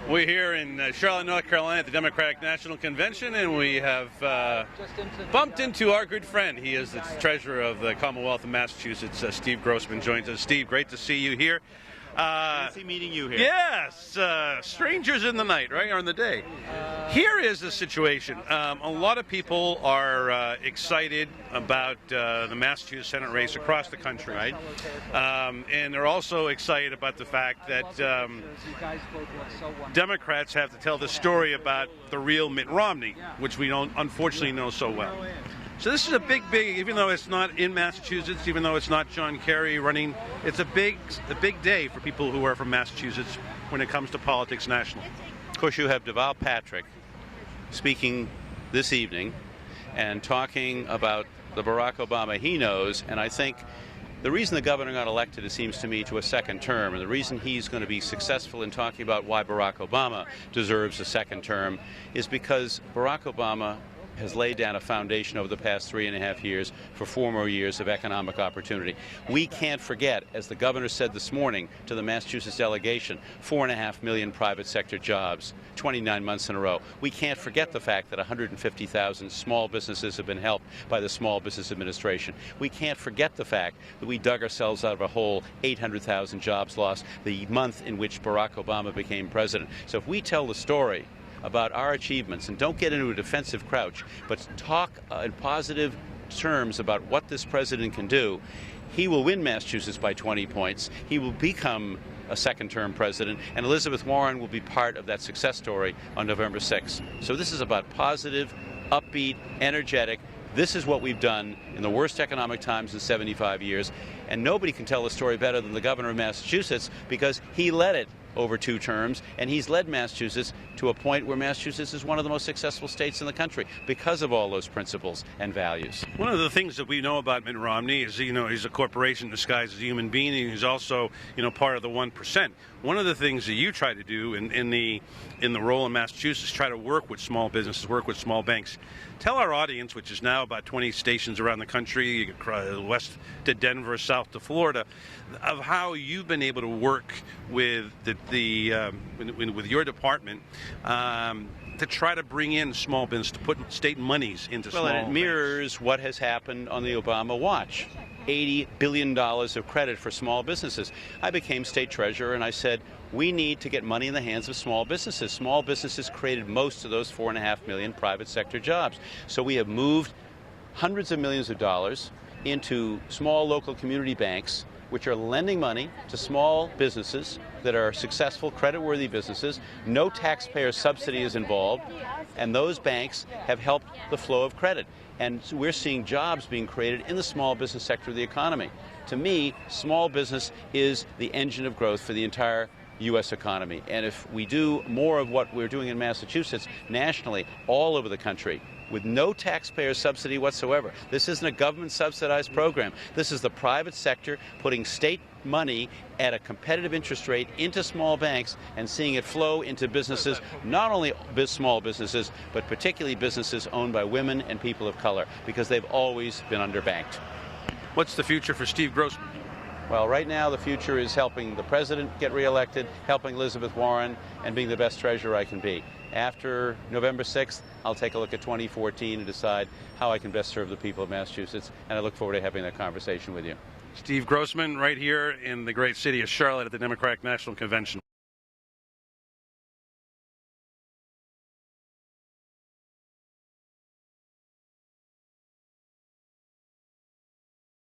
We're here in Charlotte, North Carolina at the Democratic National Convention, and we have bumped into our good friend. He is the Treasurer of the Commonwealth of Massachusetts. Steve Grossman joins us. Steve, great to see you here. Fancy meeting you here. Yes, strangers in the night, right, or in the day. Here is the situation. A lot of people are excited about the Massachusetts Senate race across the country, right? And they're also excited about the fact that Democrats have to tell the story about the real Mitt Romney, which we don't, unfortunately, know so well. So this is a big, even though it's not in Massachusetts, even though it's not John Kerry running, it's a big day for people who are from Massachusetts when it comes to politics nationally. Of course, you have Deval Patrick speaking this evening and talking about the Barack Obama he knows, and I think the reason the governor got elected, it seems to me, to a second term, and the reason he's going to be successful in talking about why Barack Obama deserves a second term is because Barack Obama has laid down a foundation over the past 3.5 years for 4 more years of economic opportunity. We can't forget, as the governor said this morning to the Massachusetts delegation, 4.5 million private sector jobs, 29 months in a row. We can't forget the fact that 150,000 small businesses have been helped by the Small Business Administration. We can't forget the fact that we dug ourselves out of a hole, 800,000 jobs lost the month in which Barack Obama became president. So if we tell the story about our achievements and don't get into a defensive crouch, but talk in positive terms about what this president can do, he will win Massachusetts by 20 points. He will become a second-term president, and Elizabeth Warren will be part of that success story on November 6th. So this is about positive, upbeat, energetic. This is what we've done in the worst economic times in 75 years, and nobody can tell the story better than the governor of Massachusetts because he led it over 2 terms, and he's led Massachusetts to a point where Massachusetts is one of the most successful states in the country because of all those principles and values. One of the things that we know about Mitt Romney is, he's a corporation disguised as a human being, and he's also, part of the 1%. One of the things that you try to do in the role in Massachusetts, try to work with small businesses, work with small banks. Tell our audience, which is now about 20 stations around the country, west to Denver, south to Florida, of how you've been able to work with with your department to try to bring in small business, to put state monies into small banks. Well, and it mirrors banks. What has happened on the Obama watch. $80 billion of credit for small businesses. I became state treasurer and I said, we need to get money in the hands of small businesses. Small businesses created most of those 4.5 million private sector jobs. So we have moved hundreds of millions of dollars into small local community banks, which are lending money to small businesses that are successful, credit-worthy businesses. No taxpayer subsidy is involved, and those banks have helped the flow of credit. And so we're seeing jobs being created in the small business sector of the economy. To me, small business is the engine of growth for the entire U.S. economy. And if we do more of what we're doing in Massachusetts nationally, all over the country, with no taxpayer subsidy whatsoever. This isn't a government-subsidized program. This is the private sector putting state money at a competitive interest rate into small banks and seeing it flow into businesses, not only small businesses, but particularly businesses owned by women and people of color, because they've always been underbanked. What's the future for Steve Grossman? Well, right now the future is helping the president get reelected, helping Elizabeth Warren, and being the best treasurer I can be. After November 6th, I'll take a look at 2014 and decide how I can best serve the people of Massachusetts, and I look forward to having that conversation with you. Steve Grossman, right here in the great city of Charlotte at the Democratic National Convention.